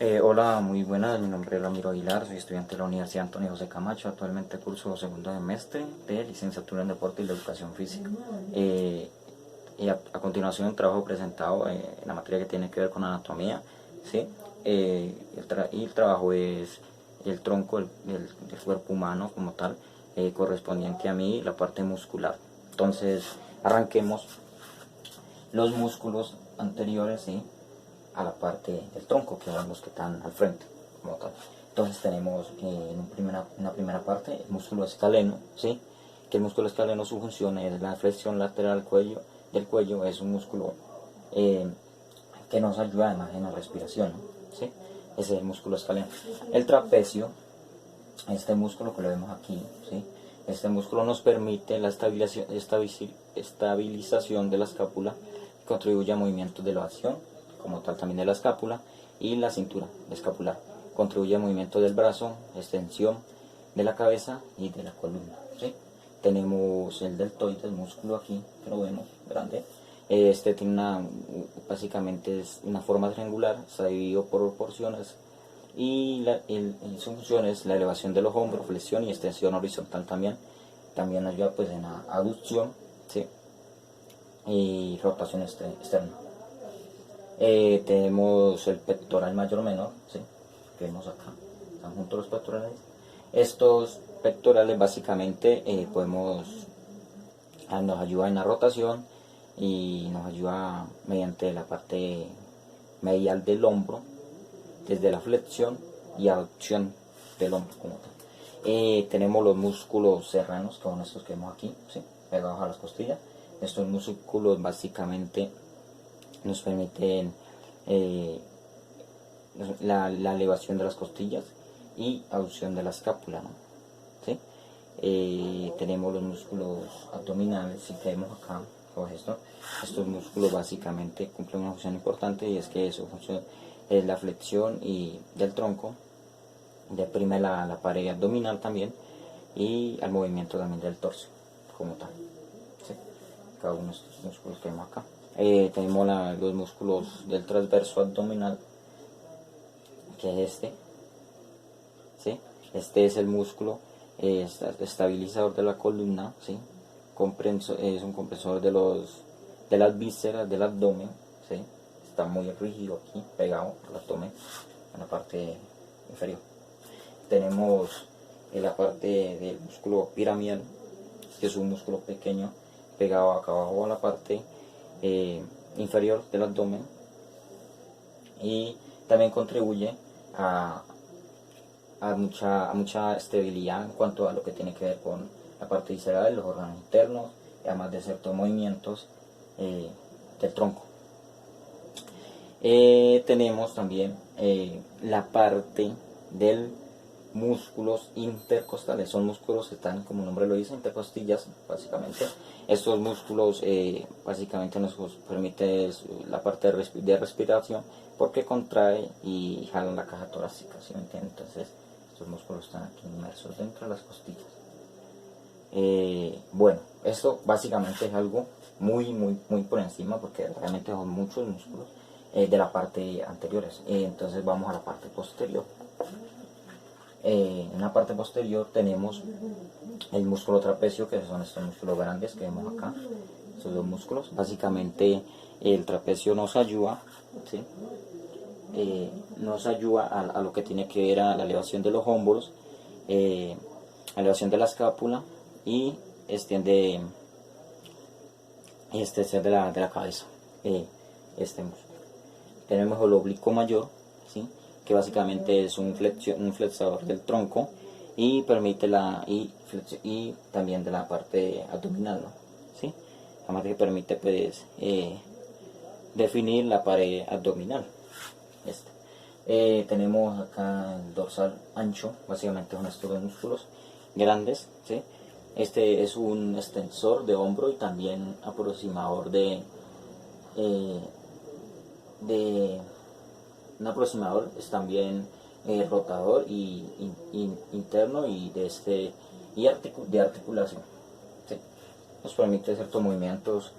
Hola, muy buenas, mi nombre es Ramiro Aguilar, soy estudiante de la Universidad Antonio José Camacho, actualmente curso segundo semestre de licenciatura en Deporte y de Educación Física. A continuación un trabajo presentado en la materia que tiene que ver con anatomía, ¿sí? Y el trabajo es el tronco del cuerpo humano como tal, correspondiente a mí, la parte muscular. Entonces, arranquemos los músculos anteriores, ¿sí?, a la parte del tronco, que son los que están al frente, como tal. Entonces tenemos en una primera parte el músculo escaleno, ¿sí? Que el músculo escaleno, su función es la flexión lateral del cuello, es un músculo eh, que nos ayuda además en la respiración, ¿no? ¿Sí? Ese es el músculo escaleno. El trapecio, este músculo que lo vemos aquí, ¿sí? Este músculo nos permite la estabilización de la escápula, contribuye a movimientos de elevación, como tal también de la escápula, y la cintura escapular. Contribuye a movimientos del brazo, extensión de la cabeza y de la columna, ¿sí? Tenemos el deltoides, el músculo aquí, que lo vemos grande. Este tiene básicamente es una forma triangular, está dividido por porciones y su función es la elevación de los hombros, flexión y extensión horizontal también. También ayuda pues en la aducción, ¿sí?, y rotación externa. Tenemos el pectoral mayor menor, ¿sí?, que vemos acá, están juntos los pectorales. Estos pectorales básicamente nos ayuda en la rotación y nos ayuda mediante la parte medial del hombro, desde la flexión y aducción del hombro como tal. Tenemos los músculos serranos, que son estos que vemos aquí, ¿sí?, pegados a las costillas. Estos músculos básicamente nos permiten eh, la elevación de las costillas y aducción de la escápula, ¿no? ¿Sí? Tenemos los músculos abdominales, si vemos acá, estos músculos básicamente cumplen una función importante, y es que su función es la flexión del tronco, deprime la pared abdominal también, y al movimiento también del torso como tal, ¿sí? Cada uno de estos músculos que vemos acá. Tenemos los músculos del transverso abdominal, que es ¿sí? Este es el músculo estabilizador de la columna, ¿sí? Es un compresor de las vísceras del abdomen, ¿sí? Está muy rígido aquí, pegado al abdomen, en la parte inferior. Tenemos la parte del músculo piramidal, que es un músculo pequeño pegado acá abajo a la parte inferior del abdomen, y también contribuye a, mucha estabilidad en cuanto a lo que tiene que ver con la parte visceral, los órganos internos, además de ciertos movimientos del tronco. Tenemos también la parte del músculos intercostales. Son músculos que están, como el nombre lo dice, intercostillas básicamente. Estos músculos básicamente nos permite la parte de respiración, porque contrae y jala la caja torácica, ¿sí me entienden? Entonces estos músculos están aquí inmersos dentro de las costillas. Bueno, esto básicamente es algo muy por encima, porque realmente son muchos músculos de la parte anteriores. Entonces vamos a la parte posterior. En la parte posterior tenemos el músculo trapecio, que son estos músculos grandes que vemos acá, estos dos músculos. Básicamente el trapecio nos ayuda, ¿sí?, nos ayuda a lo que tiene que ver a la elevación de los hombros, a la elevación de la escápula, y extiende de la cabeza, este músculo. Tenemos el oblicuo mayor, ¿sí?, que básicamente es un flexador del tronco, y permite y también de la parte abdominal, ¿no? ¿Sí? Además que permite pues definir la pared abdominal. Tenemos acá el dorsal ancho, básicamente son estos dos músculos grandes, ¿sí? Este es un extensor de hombro y también aproximador eh, de un aproximador, es también rotador y interno, y de articulación, ¿sí? Nos permite ciertos movimientos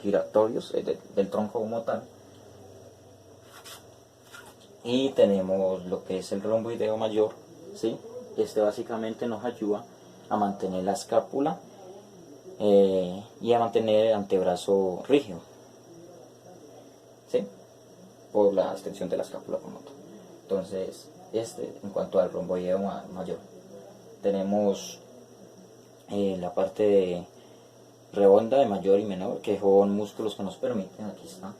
giratorios del tronco como tal. Y tenemos lo que es el romboideo mayor, ¿sí? Este básicamente nos ayuda a mantener la escápula y a mantener el antebrazo rígido, ¿sí? Por la extensión de la escápula como tal. Entonces, en cuanto al romboideo mayor, tenemos la parte de redonda de mayor y menor, que son músculos que nos permiten, aquí está,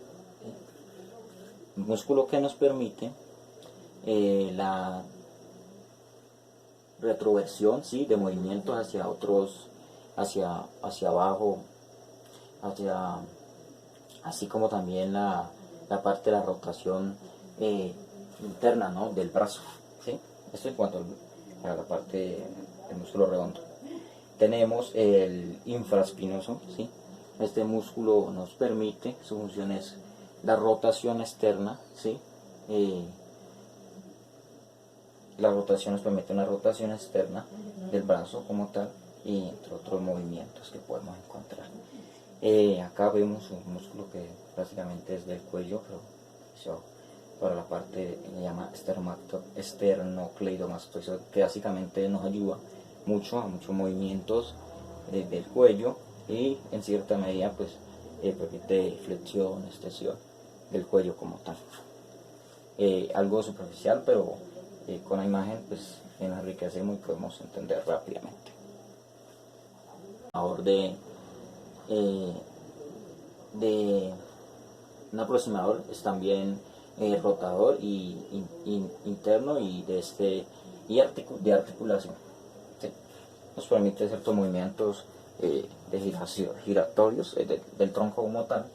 músculo que nos permite la retroversión, ¿sí? De movimientos hacia otros, hacia abajo, hacia, así como también la parte de la rotación interna, ¿no? Del brazo, ¿sí? Esto en cuanto a la parte del músculo redondo. Tenemos el infraespinoso, ¿sí? Este músculo nos permite, su función es la rotación externa, ¿sí? La rotación nos permite una rotación externa del brazo como tal y entre otros movimientos que podemos encontrar. Acá vemos un músculo que básicamente es del cuello, pero eso para la parte que se llama esternocleidomastoideo, que básicamente nos ayuda mucho a muchos movimientos del cuello y en cierta medida pues permite flexión, extensión del cuello como tal. Algo superficial, pero con la imagen pues enriquecemos y podemos entender rápidamente. Ahora eh, de un aproximador es también rotador y interno y de articulación, ¿sí? Nos permite ciertos movimientos de giratorios del tronco como tal.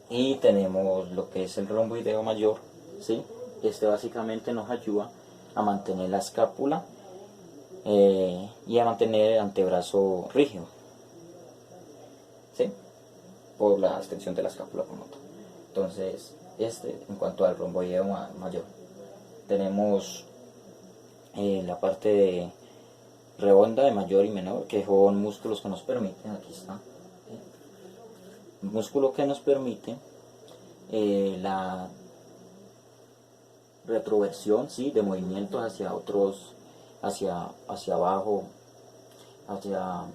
Y tenemos lo que es el romboideo mayor, ¿sí? Este básicamente nos ayuda a mantener la escápula y a mantener el antebrazo rígido, ¿sí? Por la extensión de la escápula como tal. Entonces, en cuanto al romboideo mayor, tenemos la parte de redonda de mayor y menor, que son músculos que nos permiten, aquí está, músculo que nos permite la retroversión, ¿sí? De movimientos hacia otros, hacia abajo, hacia,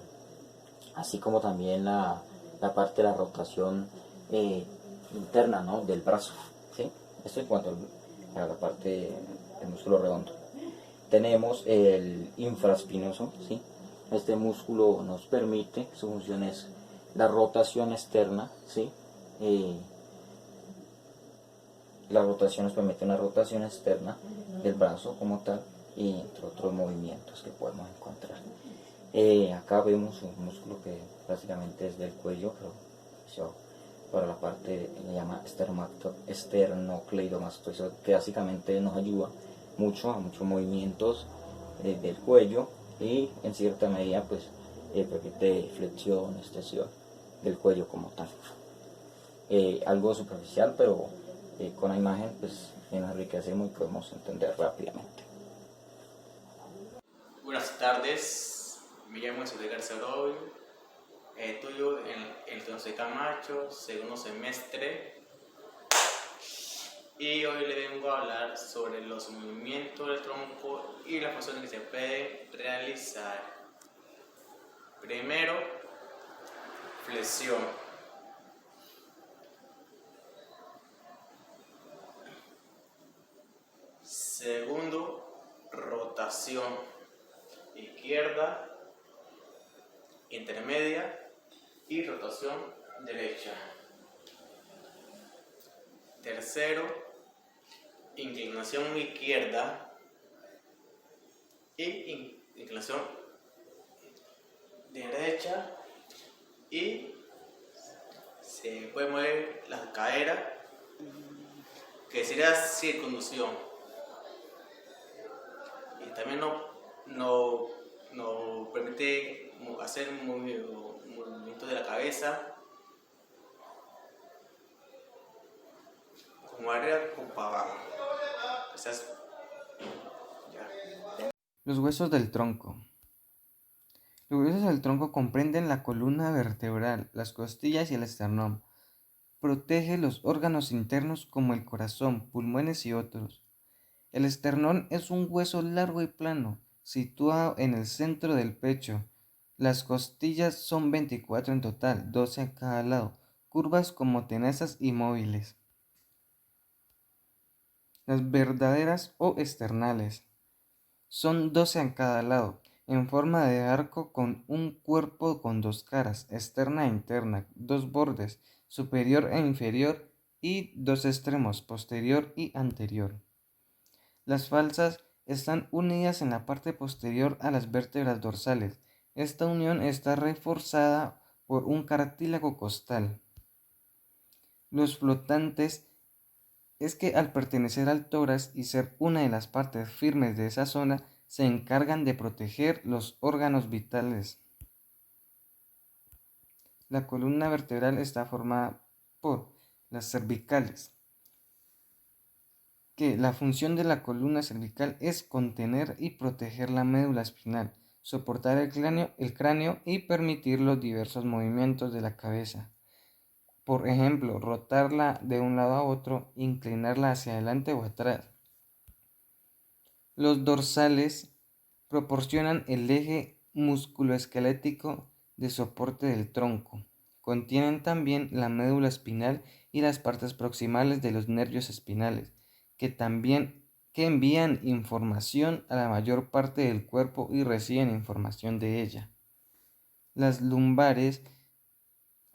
así como también la parte de la rotación interna, ¿no? Del brazo, ¿sí? Esto en cuanto a la parte del músculo redondo. Tenemos el infraespinoso, ¿sí? Este músculo nos permite, su función es la rotación externa, ¿sí? La rotación nos permite una rotación externa del brazo como tal y entre otros movimientos que podemos encontrar. Acá vemos un músculo que básicamente es del cuello, pero eso para la parte que se llama esternocleidomastoideo, que básicamente nos ayuda mucho a muchos movimientos del cuello y en cierta medida pues permite flexión, extensión del cuello como tal. Algo superficial, pero con la imagen pues enriquecemos y podemos entender rápidamente. Buenas tardes, me llamo José García Oroy, estudio en el José Camacho, segundo semestre, y hoy le vengo a hablar sobre los movimientos del tronco y las funciones que se pueden realizar. Primero, flexión. Segundo, rotación. Izquierda, intermedia y rotación derecha. Tercero, inclinación izquierda y inclinación derecha, y se puede mover la cadera, que sería circunducción, y también nos permite hacer un movimiento de la cabeza como arriba como para abajo. Quizás, ya. Los huesos del tronco. Los huesos del tronco comprenden la columna vertebral, las costillas y el esternón. protege los órganos internos como el corazón, pulmones y otros. El esternón es un hueso largo y plano, situado en el centro del pecho. Las costillas son 24 en total, 12 a cada lado, curvas como tenazas y móviles. Las verdaderas o esternales son 12 a cada lado, en forma de arco con un cuerpo con dos caras, externa e interna, dos bordes, superior e inferior, y dos extremos, posterior y anterior. Las falsas están unidas en la parte posterior a las vértebras dorsales. Esta unión está reforzada por un cartílago costal. Los flotantes es que al pertenecer al tórax y ser una de las partes firmes de esa zona, se encargan de proteger los órganos vitales. La columna vertebral está formada por las cervicales, que la función de la columna cervical es contener y proteger la médula espinal, soportar el cráneo y permitir los diversos movimientos de la cabeza. Por ejemplo, rotarla de un lado a otro, inclinarla hacia adelante o atrás. Los dorsales proporcionan el eje musculoesquelético de soporte del tronco. Contienen también la médula espinal y las partes proximales de los nervios espinales, que envían información a la mayor parte del cuerpo y reciben información de ella. Las lumbares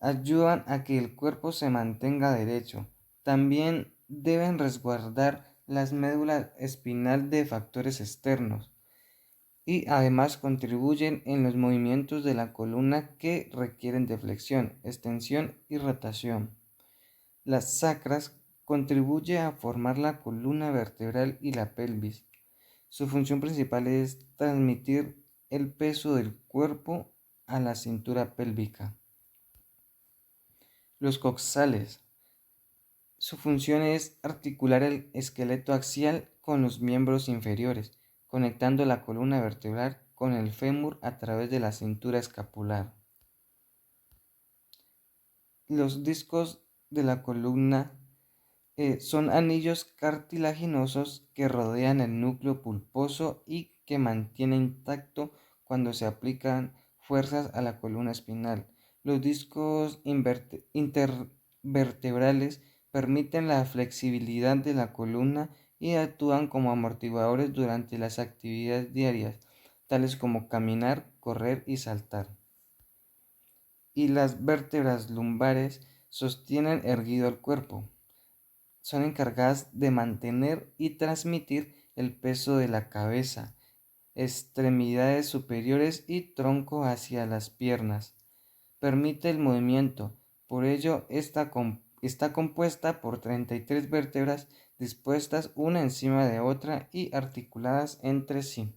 ayudan a que el cuerpo se mantenga derecho. También deben resguardar las médulas espinal de factores externos y además contribuyen en los movimientos de la columna que requieren de flexión, extensión y rotación. Las sacras contribuyen a formar la columna vertebral y la pelvis. Su función principal es transmitir el peso del cuerpo a la cintura pélvica. Los coxales. Su función es articular el esqueleto axial con los miembros inferiores, conectando la columna vertebral con el fémur a través de la cintura escapular. Los discos de la columna son anillos cartilaginosos que rodean el núcleo pulposo y que mantienen intacto cuando se aplican fuerzas a la columna espinal. Los discos intervertebrales permiten la flexibilidad de la columna y actúan como amortiguadores durante las actividades diarias, tales como caminar, correr y saltar. Y las vértebras lumbares sostienen erguido el cuerpo. Son encargadas de mantener y transmitir el peso de la cabeza, extremidades superiores y tronco hacia las piernas. Permite el movimiento, por ello está compuesta por 33 vértebras dispuestas una encima de otra y articuladas entre sí.